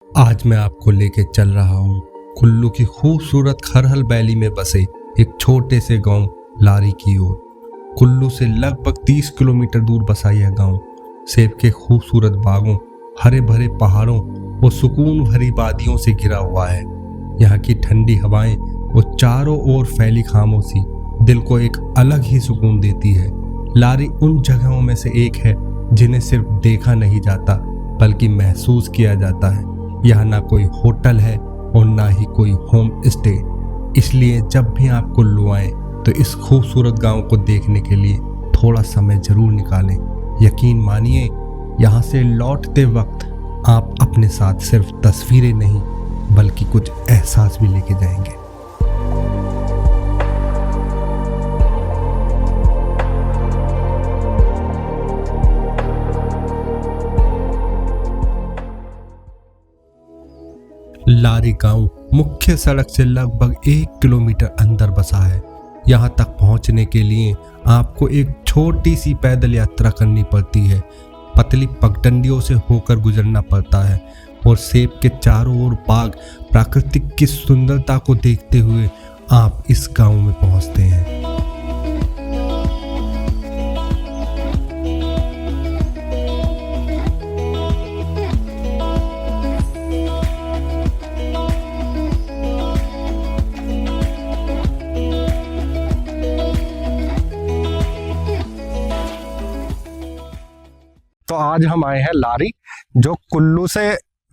आज मैं आपको लेके चल रहा हूँ कुल्लू की खूबसूरत खरहल वैली में बसे एक छोटे से गांव लारी की ओर। कुल्लू से लगभग 30 किलोमीटर दूर बसा यह गांव सेब के खूबसूरत बागों, हरे भरे पहाड़ों और सुकून भरी वादियों से घिरा हुआ है। यहाँ की ठंडी हवाएं और चारों ओर फैली खामोशी दिल को एक अलग ही सुकून देती है। लारी उन जगहों में से एक है जिन्हें सिर्फ देखा नहीं जाता बल्कि महसूस किया जाता है। यहाँ ना कोई होटल है और ना ही कोई होम स्टे, इसलिए जब भी आप कुल्लू आए तो इस खूबसूरत गांव को देखने के लिए थोड़ा समय जरूर निकालें। यकीन मानिए, यहाँ से लौटते वक्त आप अपने साथ सिर्फ तस्वीरें नहीं बल्कि कुछ एहसास भी लेके जाएंगे। लारी गांव मुख्य सड़क से लगभग 1 किलोमीटर अंदर बसा है। यहाँ तक पहुँचने के लिए आपको एक छोटी सी पैदल यात्रा करनी पड़ती है। पतली पगडंडियों से होकर गुजरना पड़ता है और सेब के चारों ओर बाग प्राकृतिक की सुंदरता को देखते हुए आप इस गांव में पहुँचते हैं। तो आज हम आए हैं लारी, जो कुल्लू से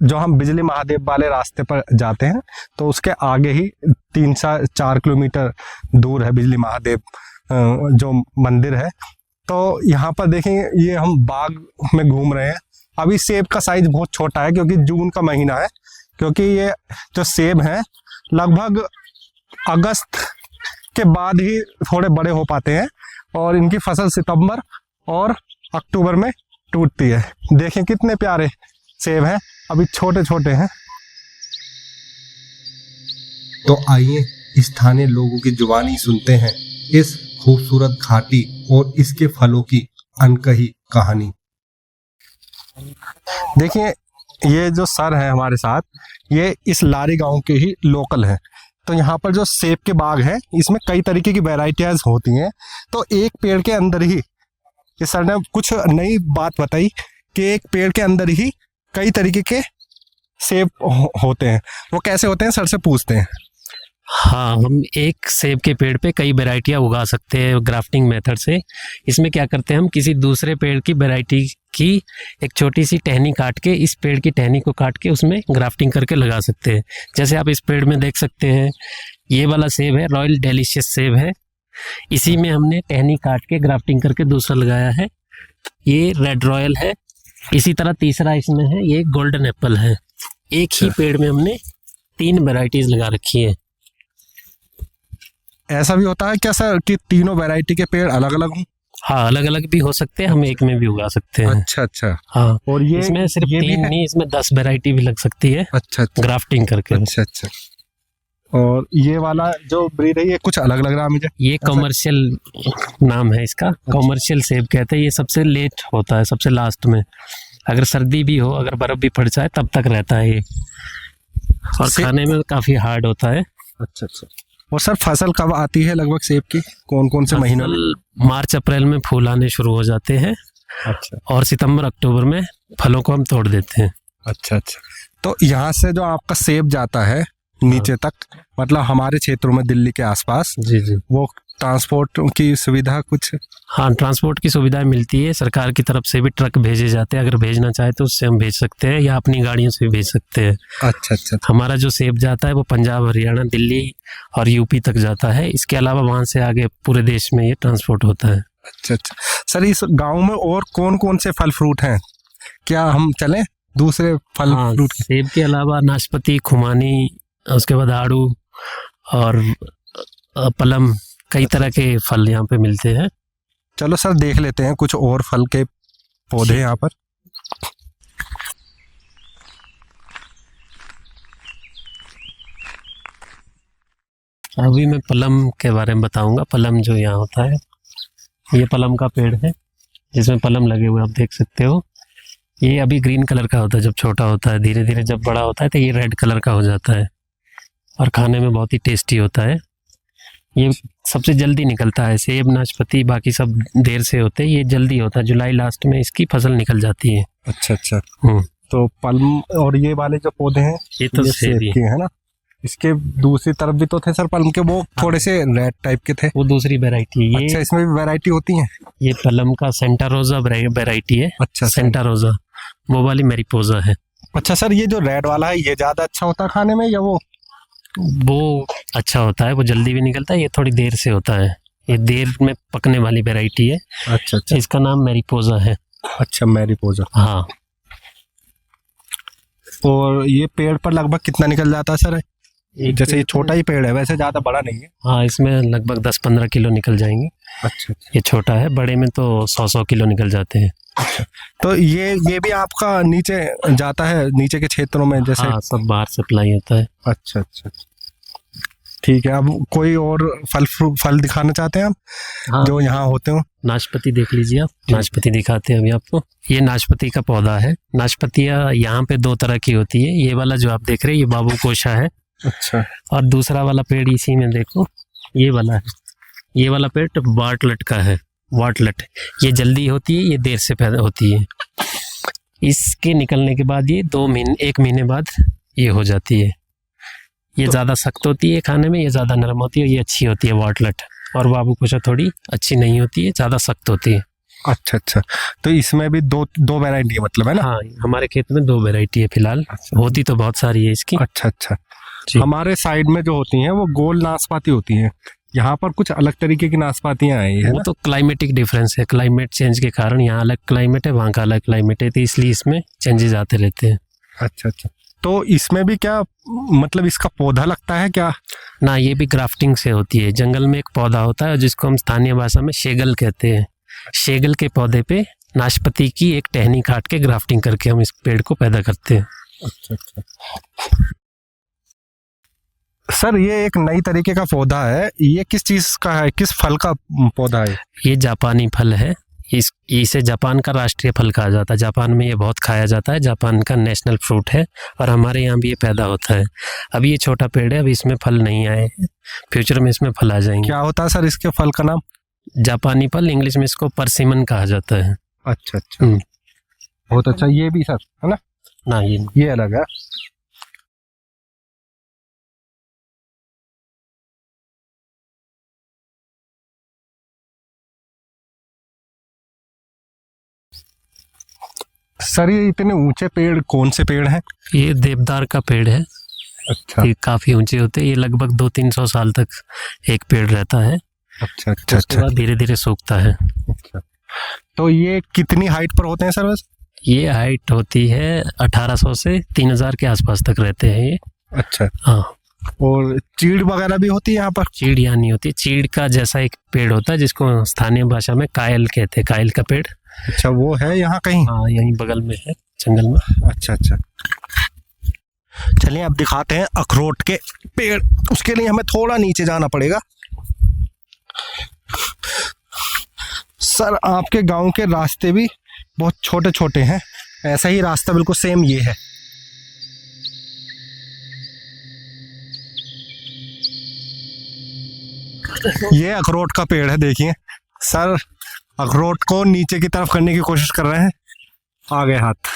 जो हम बिजली महादेव वाले रास्ते पर जाते हैं तो उसके आगे ही 3-4 किलोमीटर दूर है बिजली महादेव जो मंदिर है। तो यहाँ पर देखें, ये हम बाग में घूम रहे हैं। अभी सेब का साइज बहुत छोटा है क्योंकि जून का महीना है, क्योंकि ये जो सेब हैं लगभग अगस्त के बाद ही थोड़े बड़े हो पाते हैं और इनकी फसल सितंबर और अक्टूबर में टूटती है। देखें कितने प्यारे सेब हैं, अभी छोटे छोटे हैं। तो आइए स्थानीय लोगों की जुबानी सुनते हैं इस खूबसूरत घाटी और इसके फलों की अनकही कहानी। देखिए, ये जो सर है हमारे साथ, ये इस लारी गांव के ही लोकल हैं। तो यहाँ पर जो सेब के बाग हैं इसमें कई तरीके की वैरायटियाज होती हैं। तो एक पेड़ के अंदर ही ये सर ने कुछ नई बात बताई कि एक पेड़ के अंदर ही कई तरीके के सेब होते हैं। वो कैसे होते हैं, सर से पूछते हैं। हाँ, हम एक सेब के पेड़ पे कई वैरायटियाँ उगा सकते हैं ग्राफ्टिंग मेथड से। इसमें क्या करते हैं, हम किसी दूसरे पेड़ की वैरायटी की एक छोटी सी टहनी काट के, इस पेड़ की टहनी को काट के उसमें ग्राफ्टिंग करके लगा सकते हैं। जैसे आप इस पेड़ में देख सकते हैं, ये वाला सेब है, रॉयल डेलिशियस सेब है। इसी में हमने टहनी काट के ग्राफ्टिंग करके दूसरा लगाया है। ये रेड रॉयल है। इसी तरह तीसरा इसमें है, ये गोल्डन एप्पल है। एक ही पेड़ में हमने 3 वैरायटीज लगा रखी है। ऐसा भी होता है क्या सर कि तीनों वैरायटी के पेड़ अलग अलग हों? हाँ, अलग अलग भी हो सकते हैं, हम एक में भी उगा सकते हैं। अच्छा अच्छा। हाँ, और ये इसमें सिर्फ ये 3 नहीं, इसमें 10 वैरायटी भी लग सकती है। अच्छा अच्छा। ग्राफ्टिंग करके। अच्छा अच्छा। और ये वाला जो ब्रीड है ये कुछ अलग लग रहा है मुझे। ये कॉमर्शियल नाम है इसका, कॉमर्शियल सेब कहते हैं। ये सबसे लेट होता है, सबसे लास्ट में। अगर सर्दी भी हो, अगर बर्फ भी पड़ जाए तब तक रहता है ये, और खाने में काफी हार्ड होता है। अच्छा अच्छा। और सर फसल कब आती है लगभग सेब की, कौन कौन से महीनों में? मार्च अप्रैल में फूल आने शुरू हो जाते हैं। अच्छा। और सितंबर अक्टूबर में फलों को हम तोड़ देते हैं। अच्छा अच्छा। तो यहाँ से जो आपका सेब जाता है नीचे तक, मतलब हमारे क्षेत्रों में दिल्ली के आसपास, जी जी, वो ट्रांसपोर्ट की सुविधा कुछ? हाँ, ट्रांसपोर्ट की सुविधा मिलती है। सरकार की तरफ से भी ट्रक भेजे जाते हैं। अगर भेजना चाहे तो उससे हम भेज सकते हैं, या अपनी गाड़ियों से भी भेज सकते हैं। अच्छा अच्छा। हमारा जो सेब जाता है वो पंजाब, हरियाणा, दिल्ली और यूपी तक जाता है। इसके अलावा वहाँ से आगे पूरे देश में ये ट्रांसपोर्ट होता है। अच्छा अच्छा। सर, इस गांव में और कौन कौन से फल फ्रूट हैं, क्या हम चलें दूसरे फल फ्रूट? सेब के अलावा नाशपाती, खुमानी, उसके बाद आड़ू और पलम, कई तरह के फल यहाँ पे मिलते हैं। चलो सर, देख लेते हैं कुछ और फल के पौधे यहाँ पर। अभी मैं पलम के बारे में बताऊंगा। पलम जो यहाँ होता है, ये पलम का पेड़ है जिसमें पलम लगे हुए आप देख सकते हो। ये अभी ग्रीन कलर का होता है जब छोटा होता है, धीरे धीरे जब बड़ा होता है तो ये रेड कलर का हो जाता है और खाने में बहुत ही टेस्टी होता है। ये सबसे जल्दी निकलता है, सेब नाशपाती बाकी सब देर से होते हैं, ये जल्दी होता है, जुलाई लास्ट में इसकी फसल निकल जाती है। अच्छा अच्छा। हम्म, तो पल्म और ये वाले जो पौधे हैं ये तो ये सेब सेब ही के है ना। इसके दूसरी तरफ भी तो थे सर पल्म के, वो थोड़े से रेड टाइप के थे। वो दूसरी वैरायटी है। अच्छा, इसमें भी वैरायटी होती है। ये पलम का सेंटा रोजा वैरायटी है। अच्छा सेंटा रोजा वो वाली मैरिपोजा है। अच्छा सर, ये जो रेड वाला है ये ज्यादा अच्छा होता है खाने में या वो? वो अच्छा होता है, वो जल्दी भी निकलता है, ये थोड़ी देर से होता है, ये देर में पकने वाली वैरायटी है। अच्छा अच्छा। इसका नाम मैरिपोजा है। अच्छा, मैरीपोजा। हाँ, और ये पेड़ पर लगभग कितना निकल जाता है सर? जैसे ये छोटा ही पेड़ है, वैसे ज्यादा बड़ा नहीं है। हाँ, इसमें लगभग 10-15 किलो निकल जाएंगे। अच्छा अच्छा। ये छोटा है, बड़े में तो 100 किलो निकल जाते हैं। तो ये भी आपका नीचे जाता है, नीचे के क्षेत्रों में जैसे? हाँ, सब बाहर सप्लाई होता है। अच्छा अच्छा, ठीक है। अब कोई और फल दिखाना चाहते हैं आप? हाँ, जो यहाँ होते हो? नाशपाती देख लीजिए आप। नाशपाती दिखाते हैं अभी आपको। ये नाशपाती का पौधा है। नाशपतियाँ यहाँ पे 2 तरह की होती है। ये वाला जो आप देख रहे हैं ये बाबू कोशा है, अच्छा। और दूसरा वाला पेड़ इसी में देखो, ये वाला है। ये वाला पेड़ वाटलट का है। वाटलट ये जल्दी होती है, ये देर से पैदा होती है। इसके निकलने के बाद ये 1 महीने बाद ये हो जाती है। ये ज़्यादा सख्त होती है खाने में, ये ज़्यादा नरम होती है, ये अच्छी होती है वाटलट। और बाबू कोशा थोड़ी अच्छी नहीं होती है, ज़्यादा सख्त होती है। अच्छा अच्छा, तो इसमें भी दो वैरायटी है मतलब, है ना? हाँ, हमारे खेत में 2 वैरायटी है फिलहाल। अच्छा। होती तो बहुत सारी है इसकी। अच्छा अच्छा। जी। हमारे साइड में जो होती हैं वो गोल नाशपाती होती हैं, यहाँ पर कुछ अलग तरीके की नाशपातियाँ आई है वो ना? तो क्लाइमेटिक डिफरेंस है, क्लाइमेट चेंज के कारण यहाँ अलग क्लाइमेट है, वहाँ का अलग क्लाइमेट है, तो इसलिए इसमें चेंजेस आते रहते हैं। अच्छा अच्छा। तो इसमें भी क्या मतलब इसका पौधा लगता है क्या? ना, ये भी ग्राफ्टिंग से होती है। जंगल में एक पौधा होता है जिसको हम स्थानीय भाषा में शेगल कहते हैं। शेगल के पौधे पे नाशपाती की एक टहनी काट के ग्राफ्टिंग करके हम इस पेड़ को पैदा करते हैं। अच्छा अच्छा। सर, ये एक नई तरीके का पौधा है, ये किस चीज का है, किस फल का पौधा है? ये जापानी फल है। इसे जापान का राष्ट्रीय फल कहा जाता है। जापान में ये बहुत खाया जाता है, जापान का नेशनल फ्रूट है, और हमारे यहाँ भी ये पैदा होता है। अभी ये छोटा पेड़ है, अभी इसमें फल नहीं आए, फ्यूचर में इसमें फल आ जाएंगे। क्या होता है सर इसके फल का नाम? जापानी फल, इंग्लिश में इसको परसिमन कहा जाता है। अच्छा अच्छा, बहुत अच्छा। ये भी सर है ना? ना, ये अलग है। सर, ये इतने ऊंचे पेड़ कौन से पेड़ हैं? ये देवदार का पेड़ है। अच्छा ये काफी ऊंचे होते हैं, ये लगभग 200-300 साल तक एक पेड़ रहता है। अच्छा अच्छा। उसके बाद धीरे धीरे सूखता है। अच्छा, तो ये कितनी हाइट पर होते हैं सर बस? ये हाइट होती है 1800 से 3000 के आसपास तक रहते हैं ये। अच्छा। हाँ, और चीड़ वगैरह भी होती है यहाँ पर? चीड़ यहाँ नहीं होती। चीड़ का जैसा एक पेड़ होता है जिसको स्थानीय भाषा में कायल कहते हैं, कायल का पेड़। अच्छा, वो है यहाँ कहीं? हाँ, यहीं बगल में है, जंगल में। अच्छा अच्छा। चलिए अब दिखाते हैं अखरोट के पेड़। उसके लिए हमें थोड़ा नीचे जाना पड़ेगा। सर, आपके गांव के रास्ते भी बहुत छोटे छोटे हैं, ऐसा ही रास्ता बिल्कुल सेम ये है। ये अखरोट का पेड़ है, देखिए सर। अखरोट को नीचे की तरफ करने की कोशिश कर रहे हैं, आ गए हाथ।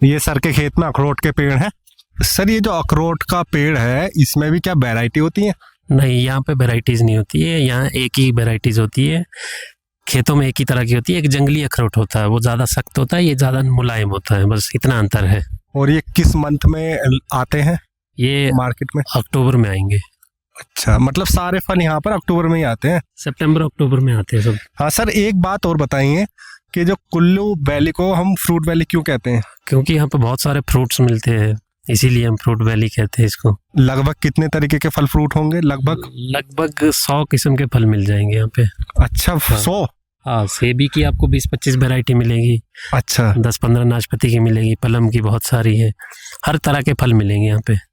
ये सर के खेत में अखरोट के पेड़ हैं। सर, ये जो अखरोट का पेड़ है इसमें भी क्या वैरायटी होती है? नहीं, यहाँ पे वेराइटीज नहीं होती है, यहाँ एक ही वेराइटीज होती है। खेतों में एक ही तरह की होती है। एक जंगली अखरोट होता है, वो ज़्यादा सख्त होता है, ये ज़्यादा मुलायम होता है, बस इतना अंतर है। और ये किस मंथ में आते हैं ये मार्केट में? अक्टूबर में आएंगे। अच्छा, मतलब सारे फल यहाँ पर अक्टूबर में ही आते हैं? सितंबर अक्टूबर में आते हैं सब। हाँ सर, एक बात और बताइए कि जो कुल्लू वैली को हम फ्रूट वैली क्यों कहते हैं? क्योंकि यहाँ पे बहुत सारे फ्रूट्स मिलते हैं, इसीलिए हम फ्रूट वैली कहते हैं इसको। लगभग कितने तरीके के फल फ्रूट होंगे? लगभग 100 किस्म के फल मिल जाएंगे यहाँ पे। अच्छा, 100? हाँ, सेबी की आपको 20-25 वैरायटी मिलेगी। अच्छा। 10-15 नाशपाती की मिलेगी, पलम की बहुत सारी है, हर तरह के फल मिलेंगे यहाँ पे।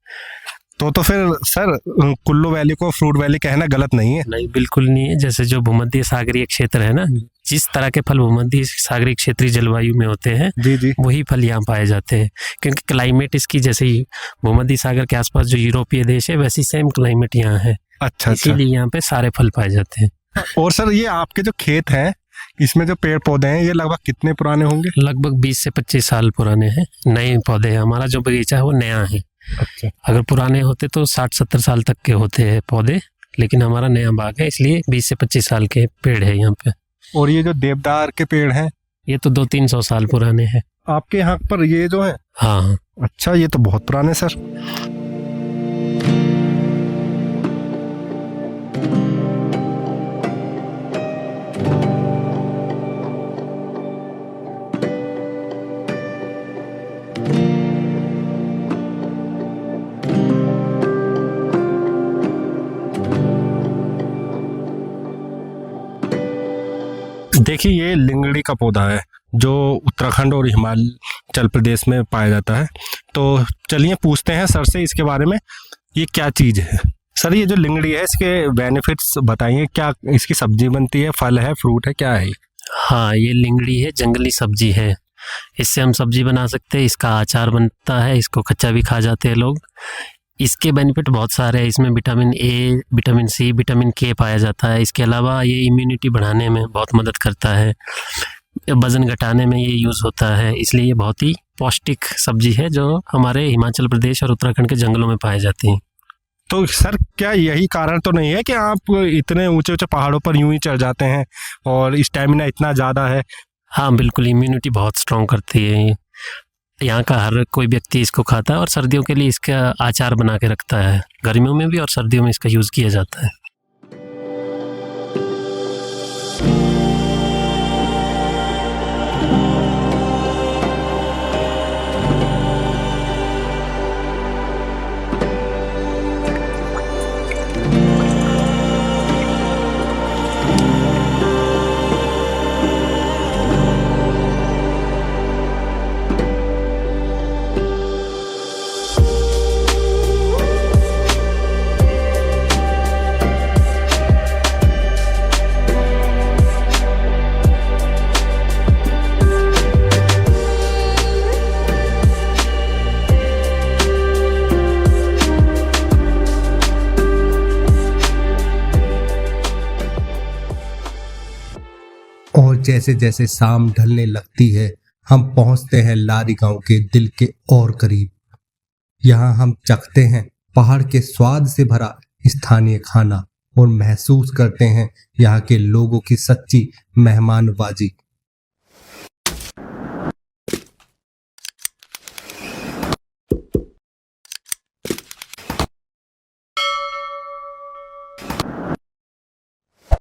तो फिर सर, कुल्लू वैली को फ्रूट वैली कहना गलत नहीं है? नहीं, बिल्कुल नहीं है। जैसे जो भूमध्य सागरीय क्षेत्र है ना, जिस तरह के फल भूमध्य सागरीय क्षेत्रीय जलवायु में होते हैं जी जी। वही फल यहाँ पाए जाते हैं, क्योंकि क्लाइमेट इसकी जैसे ही भूमध्य सागर के आसपास जो यूरोपीय देश है वैसी सेम क्लाइमेट यहाँ है, अच्छा अच्छा। इसीलिए यहाँ पे सारे फल पाए जाते हैं। और सर ये आपके जो खेत हैं इसमें जो पेड़ पौधे हैं ये लगभग कितने पुराने होंगे? लगभग 20 से 25 साल पुराने हैं, नए पौधे हैं। हमारा जो बगीचा है वो नया है। अच्छा। अगर पुराने होते तो 60-70 साल तक के होते हैं पौधे, लेकिन हमारा नया बाग है इसलिए 20 से 25 साल के पेड़ है यहाँ पे। और ये जो देवदार के पेड़ हैं ये तो 200-300 साल पुराने हैं। आपके यहाँ पर ये जो है? हाँ। अच्छा, ये तो बहुत पुराने सर। देखिए ये लिंगड़ी का पौधा है जो उत्तराखंड और हिमाचल प्रदेश में पाया जाता है। तो चलिए पूछते हैं सर से इसके बारे में, ये क्या चीज़ है? सर ये जो लिंगड़ी है इसके बेनिफिट्स बताइए, क्या इसकी सब्जी बनती है, फल है, फ्रूट है, क्या है? हाँ, ये लिंगड़ी है, जंगली सब्जी है। इससे हम सब्जी बना सकते हैं, इसका अचार बनता है, इसको कच्चा भी खा जाते हैं लोग। इसके बेनिफिट बहुत सारे हैं, इसमें vitamin A, vitamin C, vitamin K पाया जाता है। इसके अलावा ये इम्यूनिटी बढ़ाने में बहुत मदद करता है, वज़न घटाने में ये यूज़ होता है, इसलिए ये बहुत ही पौष्टिक सब्जी है जो हमारे हिमाचल प्रदेश और उत्तराखंड के जंगलों में पाई जाती है। तो सर क्या यही कारण तो नहीं है कि आप इतने ऊंचे ऊंचे पहाड़ों पर यूं ही चढ़ जाते हैं और स्टेमिना इतना ज़्यादा है? हाँ बिल्कुल, इम्यूनिटी बहुत स्ट्रॉन्ग करती है। यहाँ का हर कोई व्यक्ति इसको खाता है और सर्दियों के लिए इसका अचार बना के रखता है। गर्मियों में भी और सर्दियों में इसका यूज़ किया जाता है। और जैसे जैसे शाम ढलने लगती है हम पहुंचते हैं लारी गांव के दिल के और करीब। यहाँ हम चखते हैं पहाड़ के स्वाद से भरा स्थानीय खाना और महसूस करते हैं यहाँ के लोगों की सच्ची मेहमानबाजी।